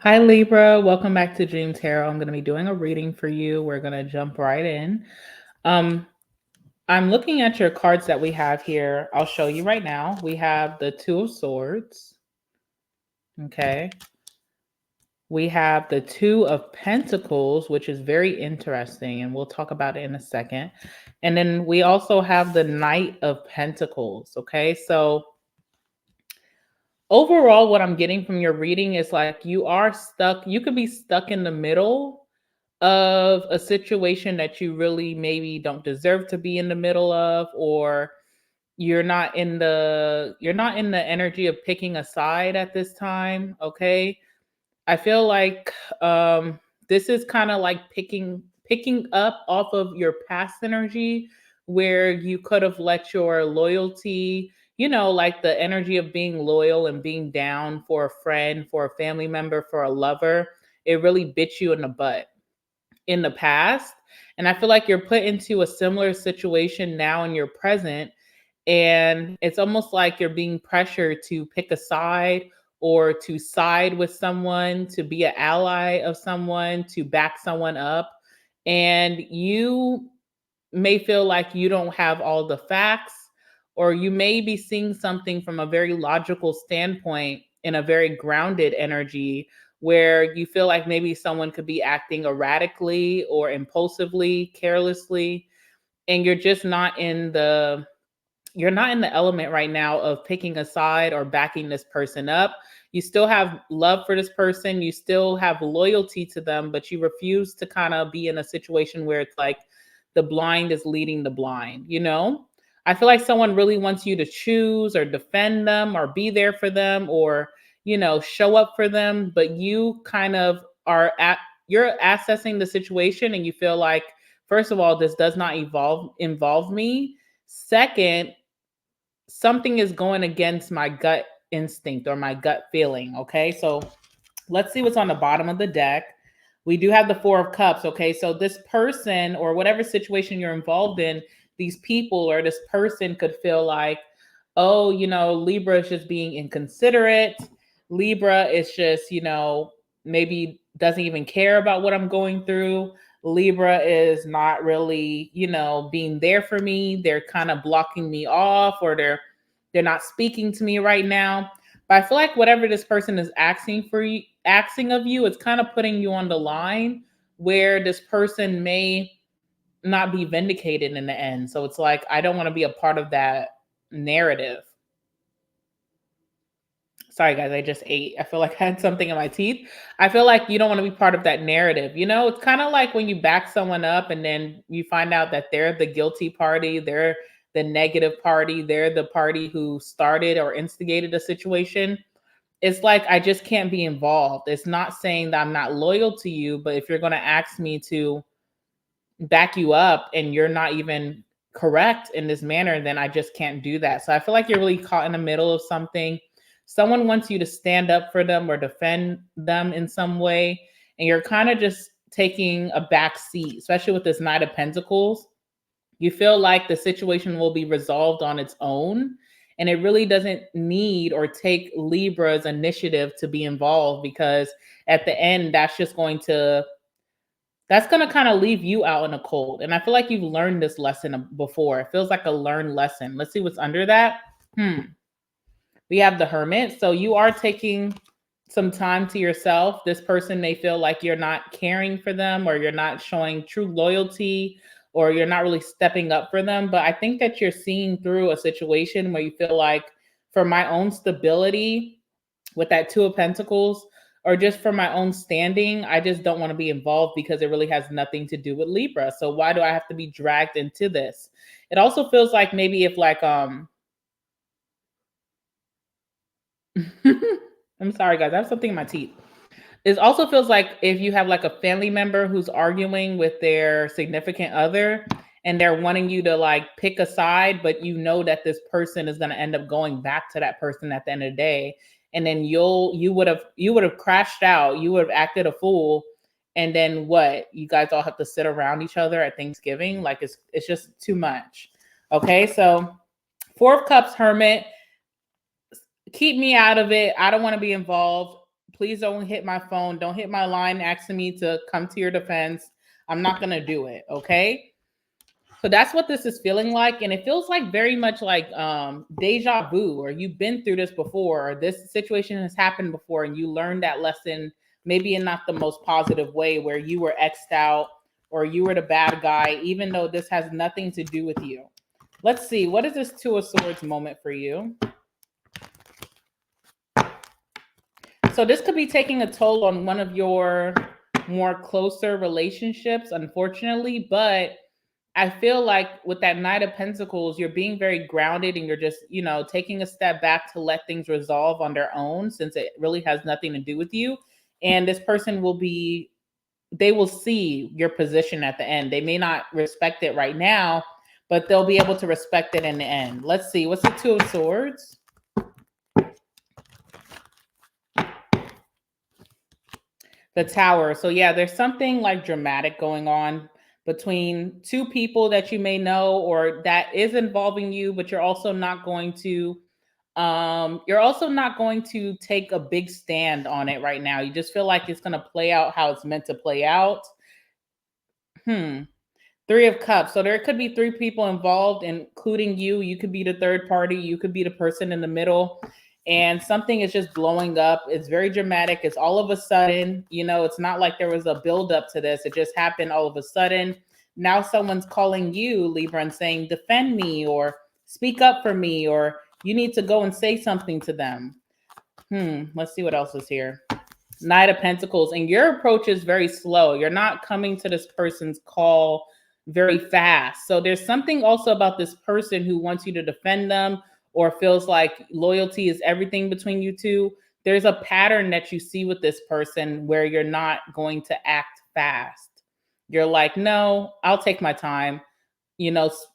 Hi, Libra. Welcome back to Dream Tarot. I'm going to be doing a reading for you. We're going to jump right in. Um, I'm looking at your cards that we have here. I'll show you right now. We have the Two of Swords. Okay. We have the Two of Pentacles, which is very interesting, and we'll talk about it in a second. And then we also have the Knight of Pentacles. Okay. So overall, what I'm getting from your reading is like you are stuck, you could be stuck in the middle of a situation that you really maybe don't deserve to be in the middle of, or you're not in the energy of picking a side at this time. Okay. I feel like this is kind of like picking up off of your past energy where you could have let your loyalty, like the energy of being loyal and being down for a friend, for a family member, for a lover. It really bit you in the butt in the past. And I feel like you're put into a similar situation now in your present. And it's almost like you're being pressured to pick a side or to side with someone, to be an ally of someone, to back someone up. And you may feel like you don't have all the facts, or you may be seeing something from a very logical standpoint in a very grounded energy where you feel like maybe someone could be acting erratically or impulsively, carelessly, and you're not in the element right now of picking a side or backing this person up. You still have love for this person, you still have loyalty to them, but you refuse to kind of be in a situation where it's like the blind is leading the blind. I feel like someone really wants you to choose or defend them or be there for them or, show up for them, but you kind of you're assessing the situation and you feel like, first of all, this does not involve me. Second, something is going against my gut instinct or my gut feeling. Okay. So let's see what's on the bottom of the deck. We do have the Four of Cups. Okay. So this person or whatever situation you're involved in, these people or this person could feel like, oh, Libra is just being inconsiderate. Libra is just, maybe doesn't even care about what I'm going through. Libra is not really, being there for me. They're kind of blocking me off, or they're not speaking to me right now. But I feel like whatever this person is asking of you, it's kind of putting you on the line where this person may not be vindicated in the end. So it's like I don't want to be a part of that narrative. Sorry guys, I just ate. I feel like I had something in my teeth. I feel like you don't want to be part of that narrative. It's kind of like when you back someone up and then you find out that they're the guilty party, they're the negative party, they're the party who started or instigated a situation. It's like I just can't be involved. It's not saying that I'm not loyal to you, but if you're going to ask me to back you up and you're not even correct in this manner, then I just can't do that. So I feel like you're really caught in the middle of something. Someone wants you to stand up for them or defend them in some way, and you're kind of just taking a back seat, especially with this Knight of Pentacles. You feel like the situation will be resolved on its own, and it really doesn't need or take Libra's initiative to be involved, because at the end, that's going to kind of leave you out in the cold. And I feel like you've learned this lesson before. It feels like a learned lesson. Let's see what's under that. We have the Hermit. So you are taking some time to yourself. This person may feel like you're not caring for them, or you're not showing true loyalty, or you're not really stepping up for them. But I think that you're seeing through a situation where you feel like, for my own stability with that Two of Pentacles, or just for my own standing, I just don't want to be involved because it really has nothing to do with Libra. So why do I have to be dragged into this? It also feels like maybe if like I'm sorry guys, I have something in my teeth. It also feels like if you have like a family member who's arguing with their significant other and they're wanting you to like pick a side, but you know that this person is going to end up going back to that person at the end of the day. And then you would have crashed out, you would have acted a fool. And then what? You guys all have to sit around each other at Thanksgiving. Like it's just too much. Okay, so Four of Cups, Hermit, keep me out of it. I don't want to be involved. Please don't hit my phone. Don't hit my line asking me to come to your defense. I'm not going to do it. Okay. So that's what this is feeling like. And it feels like very much like deja vu, or you've been through this before, or this situation has happened before, and you learned that lesson, maybe in not the most positive way, where you were X'd out or you were the bad guy, even though this has nothing to do with you. Let's see. What is this Two of Swords moment for you? So this could be taking a toll on one of your more closer relationships, unfortunately, but I feel like with that Knight of Pentacles, you're being very grounded and you're just, taking a step back to let things resolve on their own, since it really has nothing to do with you. And this person they will see your position at the end. They may not respect it right now, but they'll be able to respect it in the end. Let's see. What's the Two of Swords? The Tower. So yeah, there's something like dramatic going on between two people that you may know or that is involving you, but you're also not going to take a big stand on it right now. You just feel like it's going to play out how it's meant to play out. Three of Cups. So there could be three people involved, including you. You could be the third party. You could be the person in the middle. And something is just blowing up. It's very dramatic. It's all of a sudden, it's not like there was a buildup to this. It just happened all of a sudden. Now someone's calling you, Libra, and saying, defend me, or speak up for me, or you need to go and say something to them. Let's see what else is here. Knight of Pentacles. And your approach is very slow. You're not coming to this person's call very fast. So there's something also about this person who wants you to defend them, or feels like loyalty is everything between you two. There's a pattern that you see with this person where you're not going to act fast. You're like, no, I'll take my time.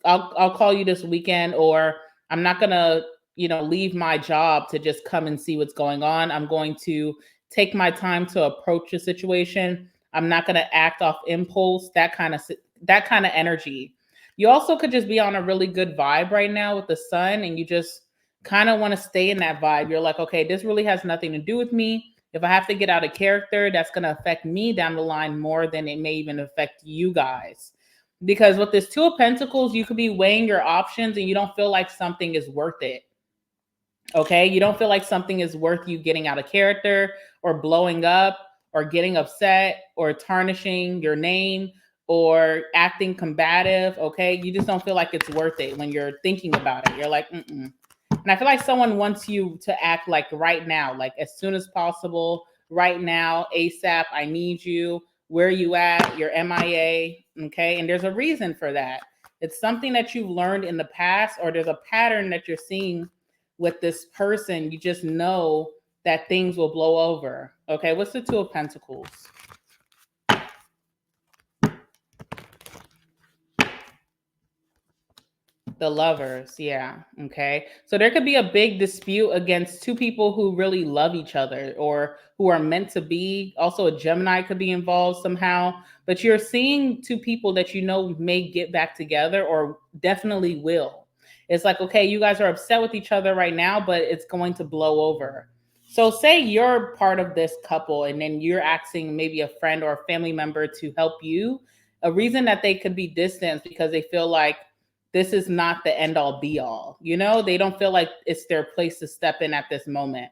I'll call you this weekend, or I'm not going to, leave my job to just come and see what's going on. I'm going to take my time to approach the situation. I'm not going to act off impulse, that kind of energy. You also could just be on a really good vibe right now with the Sun, and you just kind of want to stay in that vibe. You're like, okay, this really has nothing to do with me. If I have to get out of character, that's going to affect me down the line more than it may even affect you guys. Because with this Two of Pentacles, you could be weighing your options and you don't feel like something is worth it. Okay, you don't feel like something is worth you getting out of character or blowing up or getting upset or tarnishing your name or acting combative. Okay, you just don't feel like it's worth it when you're thinking about it. You're like, And I feel like someone wants you to act like right now, like as soon as possible, right now, ASAP. I need you. Where are you at? You're MIA. Okay, and there's a reason for that. It's something that you've learned in the past, or there's a pattern that you're seeing with this person. You just know that things will blow over. Okay, what's the Two of Pentacles? The Lovers, yeah. Okay. So there could be a big dispute against two people who really love each other or who are meant to be. Also, a Gemini could be involved somehow. But you're seeing two people that may get back together, or definitely will. It's like, okay, you guys are upset with each other right now, but it's going to blow over. So say you're part of this couple and then you're asking maybe a friend or a family member to help you. A reason that they could be distant because they feel like this is not the end all be all. They don't feel like it's their place to step in at this moment.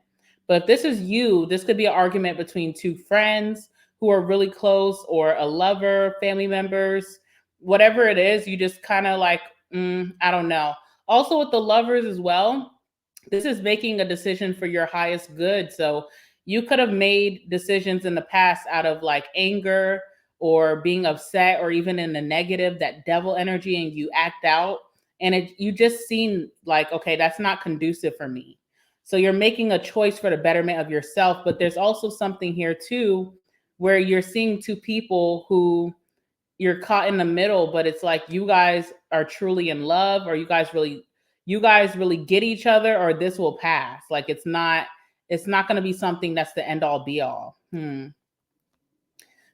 But if this is you, this could be an argument between two friends who are really close, or a lover, family members, whatever it is. You just kind of like, I don't know. Also with the Lovers as well, this is making a decision for your highest good. So you could have made decisions in the past out of like anger or being upset, or even in the negative, that devil energy, and you act out, and you just seem like, okay, that's not conducive for me. So you're making a choice for the betterment of yourself. But there's also something here too, where you're seeing two people who you're caught in the middle, but it's like you guys are truly in love, or you guys really get each other, or this will pass. Like it's not going to be something that's the end all be all.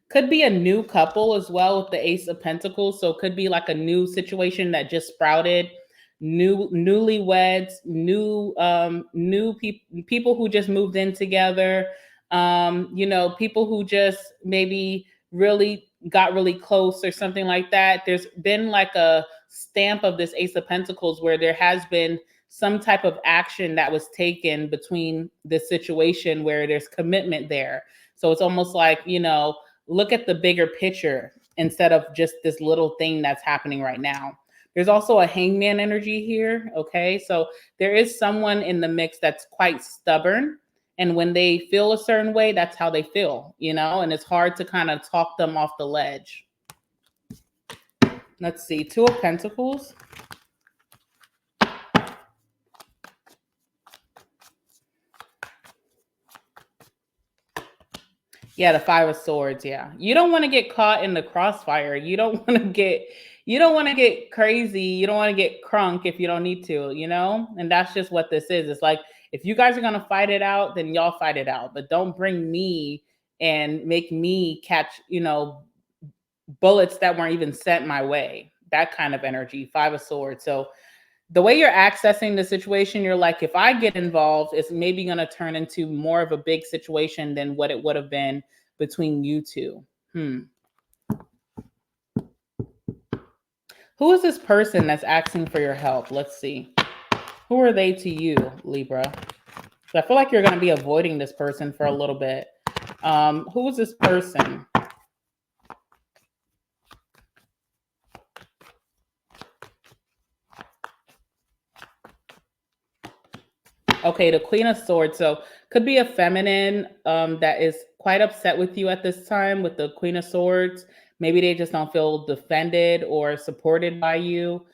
Could be a new couple as well with the Ace of Pentacles. So it could be like a new situation that just sprouted, newlyweds, new people who just moved in together. You know, people who just maybe really got really close or something like that. There's been like a stamp of this Ace of Pentacles where there has been some type of action that was taken between this situation where there's commitment there. So it's almost like, you know, look at the bigger picture instead of just this little thing that's happening right now. There's also a hangman energy here. Okay. So there is someone in the mix that's quite stubborn. And when they feel a certain way, that's how they feel, you know, and it's hard to kind of talk them off the ledge. Let's see, Two of Pentacles. Yeah, the Five of Swords. Yeah. You don't want to get caught in the crossfire. You don't want to get crazy. You don't want to get crunk if you don't need to, you know? And that's just what this is. It's like, if you guys are going to fight it out, then y'all fight it out. But don't bring me and make me catch, you know, bullets that weren't even sent my way. That kind of energy, Five of Swords. So the way you're accessing the situation, you're like, if I get involved, it's maybe going to turn into more of a big situation than what it would have been between you two. Who is this person that's asking for your help? Let's see. Who are they to you, Libra? So I feel like you're going to be avoiding this person for a little bit. Who is this person? Okay, the Queen of Swords. So could be a feminine that is quite upset with you at this time with the Queen of Swords. Maybe they just don't feel defended or supported by you.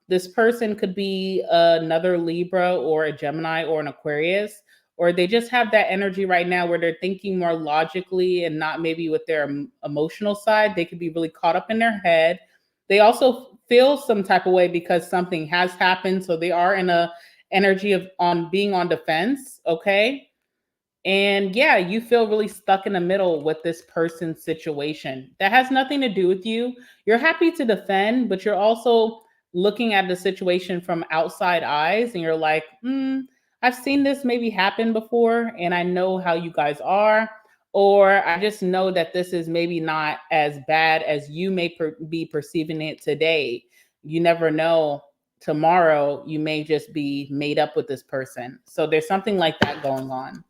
This person could be another Libra or a Gemini or an Aquarius, or they just have that energy right now where they're thinking more logically and not maybe with their emotional side. They could be really caught up in their head. They also feel some type of way because something has happened. So they are in a energy of on being on defense, okay? And yeah, you feel really stuck in the middle with this person's situation. That has nothing to do with you. You're happy to defend, but you're also looking at the situation from outside eyes and you're like, I've seen this maybe happen before and I know how you guys are. Or I just know that this is maybe not as bad as you may be perceiving it today. You never know. Tomorrow, you may just be made up with this person. So there's something like that going on.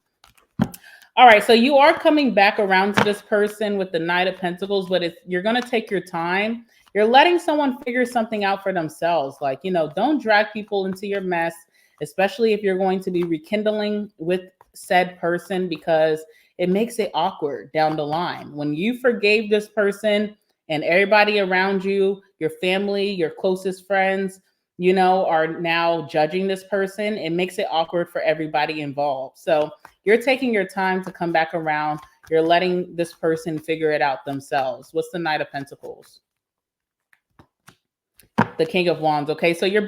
All right, so you are coming back around to this person with the Knight of Pentacles, but you're going to take your time. You're letting someone figure something out for themselves. Like, you know, don't drag people into your mess, especially if you're going to be rekindling with said person, because it makes it awkward down the line. When you forgave this person and everybody around you, your family, your closest friends, you know, are now judging this person, it makes it awkward for everybody involved. So you're taking your time to come back around. You're letting this person figure it out themselves. What's the Knight of Pentacles? The King of Wands. Okay, so you're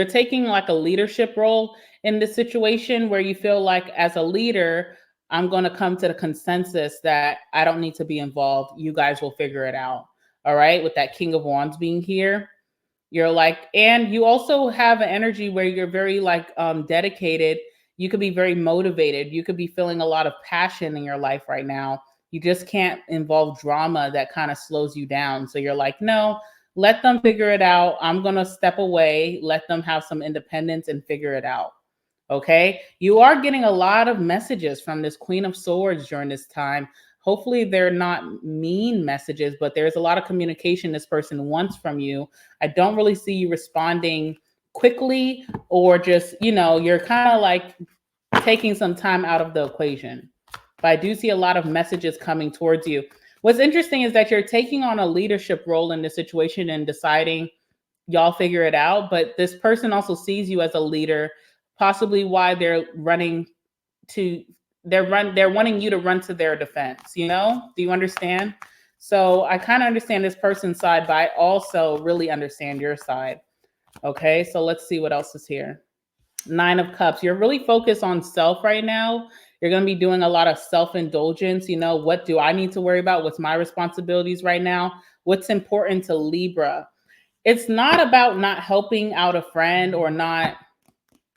taking like a leadership role in this situation where you feel like as a leader, I'm going to come to the consensus that I don't need to be involved. You guys will figure it out. All right, with that King of Wands being here. You're like, and you also have an energy where you're very like dedicated. You could be very motivated. You could be feeling a lot of passion in your life right now. You just can't involve drama that kind of slows you down. So you're like, no, let them figure it out. I'm going to step away, let them have some independence and figure it out. Okay. You are getting a lot of messages from this Queen of Swords during this time. Hopefully they're not mean messages, but there's a lot of communication this person wants from you. I don't really see you responding quickly or just, you know, you're kind of like taking some time out of the equation. But I do see a lot of messages coming towards you. What's interesting is that you're taking on a leadership role in this situation and deciding y'all figure it out. But this person also sees you as a leader, possibly why they're running to they're wanting you to run to their defense, you know? Do you understand? So I kind of understand this person's side, but I also really understand your side. Okay, so let's see what else is here. Nine of Cups. You're really focused on self right now. You're going to be doing a lot of self-indulgence. You know, what do I need to worry about? What's my responsibilities right now? What's important to Libra? It's not about not helping out a friend or not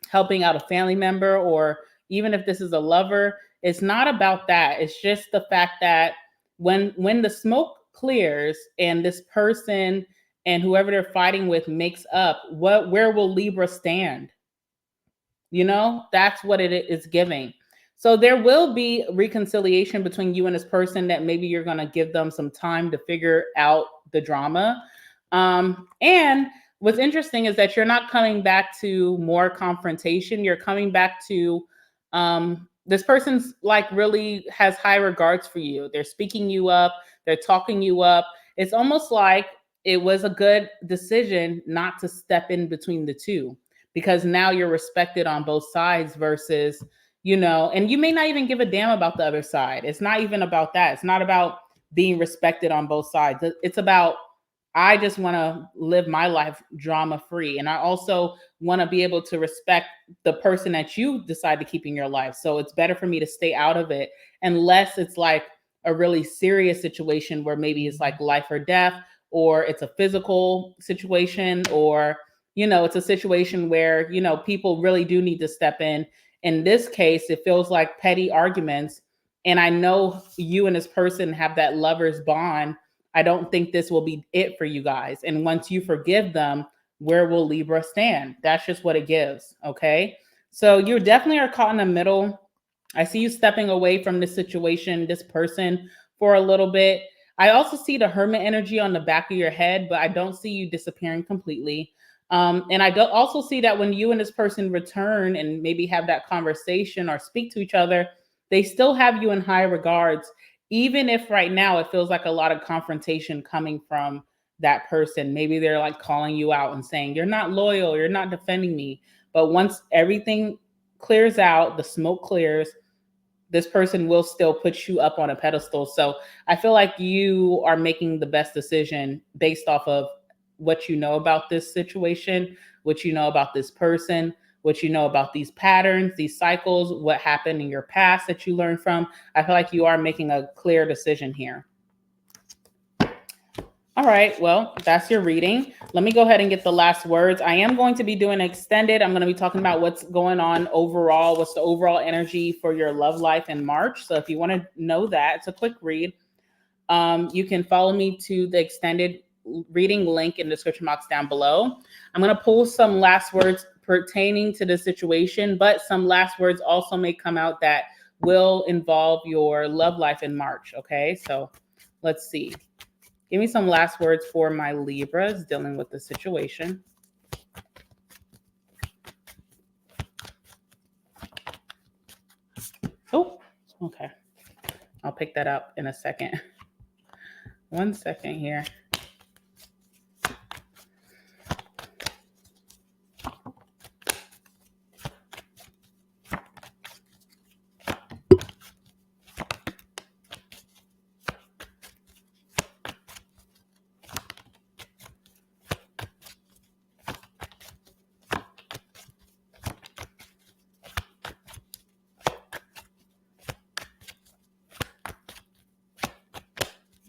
helping out a family member, or even if this is a lover, It's not about that. It's just the fact that when the smoke clears and this person and whoever they're fighting with makes up, where will Libra stand? You know, that's what it is giving. So there will be reconciliation between you and this person, that maybe you're going to give them some time to figure out the drama. And what's interesting is that you're not coming back to more confrontation. You're coming back to this person's like really has high regards for you. They're speaking you up, they're talking you up. It's almost like it was a good decision not to step in between the two, because now you're respected on both sides versus, you know, and you may not even give a damn about the other side. It's not even about that. It's not about being respected on both sides. It's about, I just want to live my life drama free. And I also want to be able to respect the person that you decide to keep in your life. So it's better for me to stay out of it, unless it's like a really serious situation where maybe it's like life or death, or it's a physical situation, or, you know, it's a situation where, you know, people really do need to step in. In this case, it feels like petty arguments. And I know you and this person have that lover's bond. I don't think this will be it for you guys. And once you forgive them, where will Libra stand? That's just what it gives. Okay. So you definitely are caught in the middle. I see you stepping away from this situation, this person, for a little bit. I also see the hermit energy on the back of your head, but I don't see you disappearing completely. And I don't also see that when you and this person return and maybe have that conversation or speak to each other, they still have you in high regards, even if right now it feels like a lot of confrontation coming from that person. Maybe they're like calling you out and saying, you're not loyal, you're not defending me. But once everything clears out, the smoke clears, this person will still put you up on a pedestal. So I feel like you are making the best decision based off of what you know about this situation, what you know about this person, what you know about these patterns, these cycles, what happened in your past that you learned from. I feel like you are making a clear decision here. All right, well, that's your reading. Let me go ahead and get the last words. I am going to be doing extended. I'm going to be talking about what's going on overall, what's the overall energy for your love life in March. So if you want to know that, it's a quick read. You can follow me to the extended reading link in the description box down below. I'm going to pull some last words pertaining to the situation, but some last words also may come out that will involve your love life in March. Okay, so let's see. Give me some last words for my Libras dealing with the situation. Oh, okay. I'll pick that up in a second. 1 second here.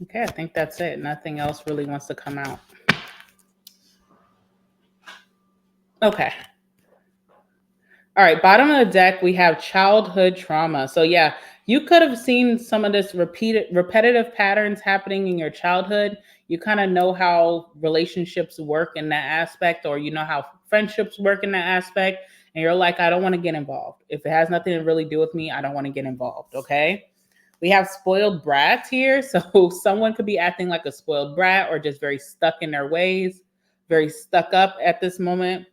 Okay, I think that's it. Nothing else really wants to come out. Okay. All right, bottom of the deck, we have childhood trauma. So yeah, you could have seen some of this repetitive patterns happening in your childhood. You kind of know how relationships work in that aspect, or you know how friendships work in that aspect. And you're like, I don't want to get involved. If it has nothing to really do with me, I don't want to get involved. Okay. We have spoiled brats here. So someone could be acting like a spoiled brat, or just very stuck in their ways, very stuck up at this moment.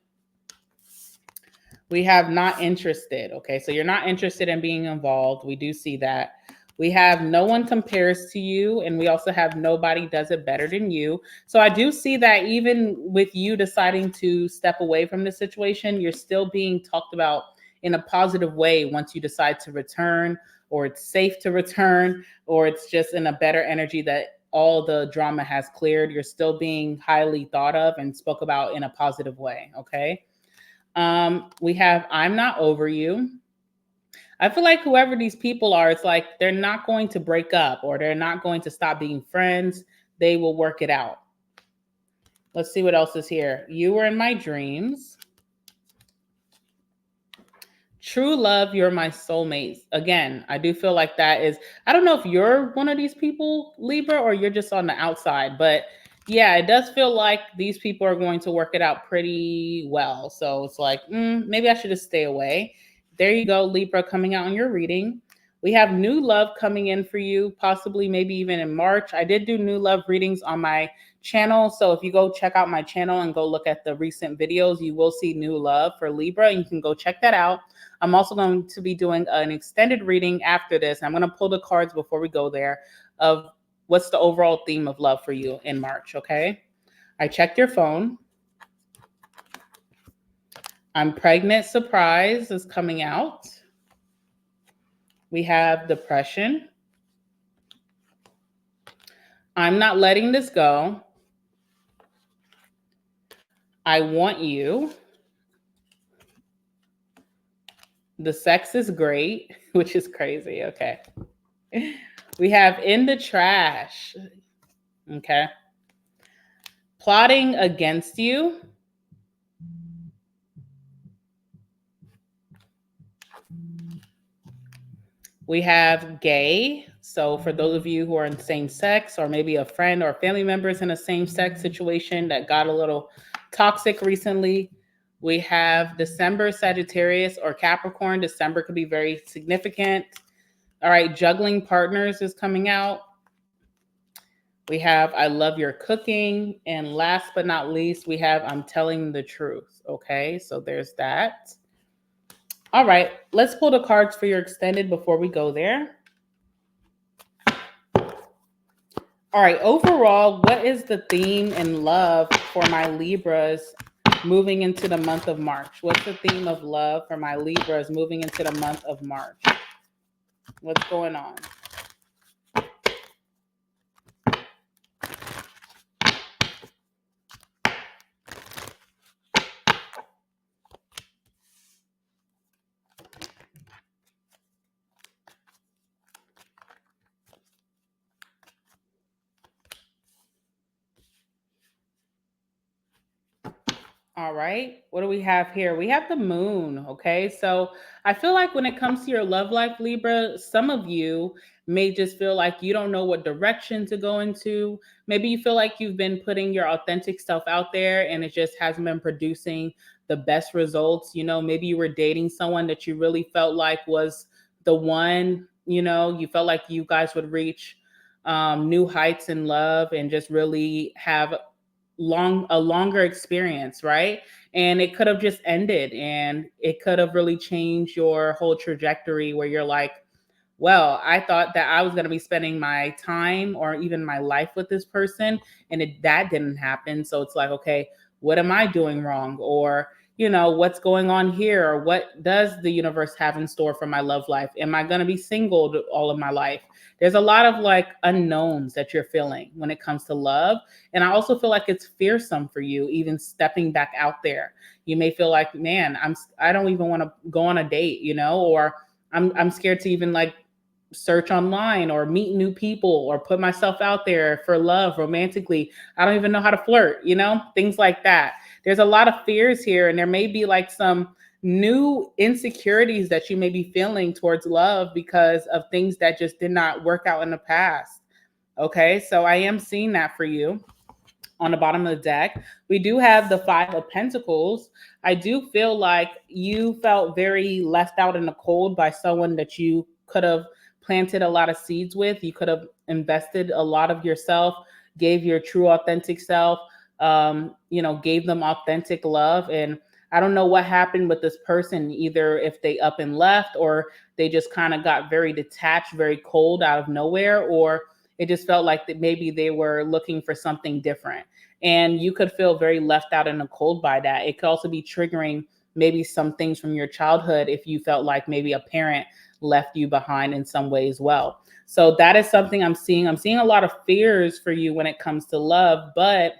We have not interested. Okay, so you're not interested in being involved. We do see that. We have no one compares to you, and we also have nobody does it better than you. So I do see that even with you deciding to step away from the situation, you're still being talked about in a positive way once you decide to return, or it's safe to return, or it's just in a better energy that all the drama has cleared. You're still being highly thought of and spoke about in a positive way. Okay. We have I'm not over you. I feel like whoever these people are, it's like they're not going to break up, or they're not going to stop being friends. They will work it out. Let's see what else is here. You were in my dreams. True love, you're my soulmate. Again, I do feel like that is, I don't know if you're one of these people, Libra, or you're just on the outside, but yeah, it does feel like these people are going to work it out pretty well. So it's like, maybe I should just stay away. There you go, Libra, coming out on your reading. We have new love coming in for you, possibly maybe even in March. I did do new love readings on my channel. So if you go check out my channel and go look at the recent videos, you will see new love for Libra, and you can go check that out. I'm also going to be doing an extended reading after this. I'm going to pull the cards before we go there of what's the overall theme of love for you in March, okay? I checked your phone. I'm pregnant, surprise is coming out. We have depression. I'm not letting this go. I want you. The sex is great, which is crazy. Okay. We have in the trash. Okay. Plotting against you. We have gay. So for those of you who are in same sex, or maybe a friend or family members in a same sex situation that got a little toxic recently, we have December, Sagittarius or Capricorn. December could be very significant. All right, juggling partners is coming out. We have I love your cooking. And last but not least, we have I'm telling the truth. Okay, so there's that. All right, let's pull the cards for your extended before we go there. All right, overall, what is the theme in love for my Libras moving into the month of March? What's the theme of love for my Libras moving into the month of March? What's going on? All right. What do we have here? We have the moon. Okay. So I feel like when it comes to your love life, Libra, some of you may just feel like you don't know what direction to go into. Maybe you feel like you've been putting your authentic stuff out there and it just hasn't been producing the best results. You know, maybe you were dating someone that you really felt like was the one, you know, you felt like you guys would reach new heights in love and just really have a longer experience, right? And it could have just ended and it could have really changed your whole trajectory where you're like, well, I thought that I was going to be spending my time or even my life with this person, and that didn't happen. So it's like, okay, what am I doing wrong? Or, you know, what's going on here? Or what does the universe have in store for my love life? Am I going to be single all of my life? There's a lot of like unknowns that you're feeling when it comes to love. And I also feel like it's fearsome for you, even stepping back out there. You may feel like, man, I don't even want to go on a date, you know, or I'm scared to even like search online or meet new people or put myself out there for love romantically. I don't even know how to flirt, you know, things like that. There's a lot of fears here, and there may be like some new insecurities that you may be feeling towards love because of things that just did not work out in the past. Okay, so I am seeing that for you. On the bottom of the deck, we do have the Five of Pentacles. I do feel like you felt very left out in the cold by someone that you could have planted a lot of seeds with. You could have invested a lot of yourself, gave your true authentic self, you know, gave them authentic love. And I don't know what happened with this person, either if they up and left or they just kind of got very detached, very cold out of nowhere, or it just felt like that maybe they were looking for something different. And you could feel very left out in the cold by that. It could also be triggering maybe some things from your childhood if you felt like maybe a parent left you behind in some way as well. So that is something I'm seeing. I'm seeing a lot of fears for you when it comes to love, but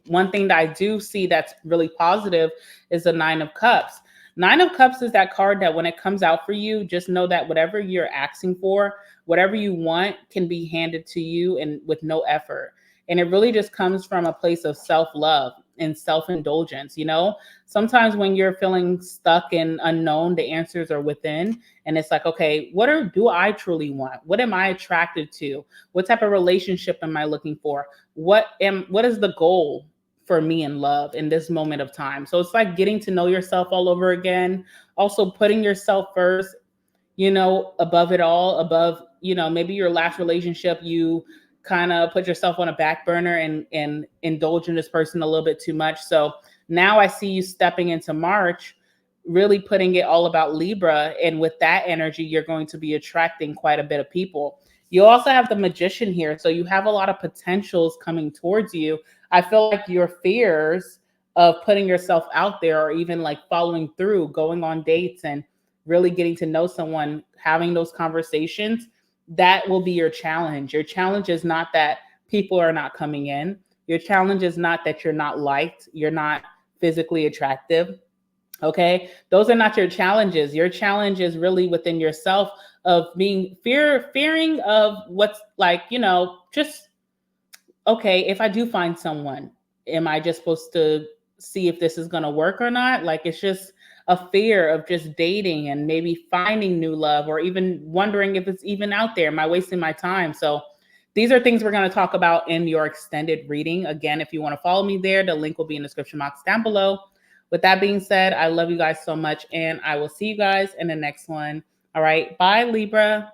one thing that I do see that's really positive is the Nine of Cups. Nine of Cups is that card that when it comes out for you, just know that whatever you're asking for, whatever you want can be handed to you and with no effort. And it really just comes from a place of self-love. in self-indulgence, you know? Sometimes when you're feeling stuck and unknown, the answers are within. And it's like, okay, do I truly want? What am I attracted to? What type of relationship am I looking for? What is the goal for me in love in this moment of time? So it's like getting to know yourself all over again. Also putting yourself first, you know, above it all, above, you know, maybe your last relationship, you kind of put yourself on a back burner and indulge in this person a little bit too much. So now I see you stepping into March, really putting it all about Libra. And with that energy, you're going to be attracting quite a bit of people. You also have the Magician here. So you have a lot of potentials coming towards you. I feel like your fears of putting yourself out there, or even like following through, going on dates and really getting to know someone, having those conversations, that will be your challenge. Your challenge is not that people are not coming in. Your challenge is not that you're not liked, you're not physically attractive. Okay? Those are not your challenges. Your challenge is really within yourself, of being fearing of what's like, you know, just okay, if I do find someone, am I just supposed to see if this is going to work or not? Like, it's just a fear of just dating and maybe finding new love, or even wondering if it's even out there. Am I wasting my time? So these are things we're going to talk about in your extended reading. Again, if you want to follow me there, the link will be in the description box down below. With that being said, I love you guys so much, and I will see you guys in the next one. All right. Bye, Libra.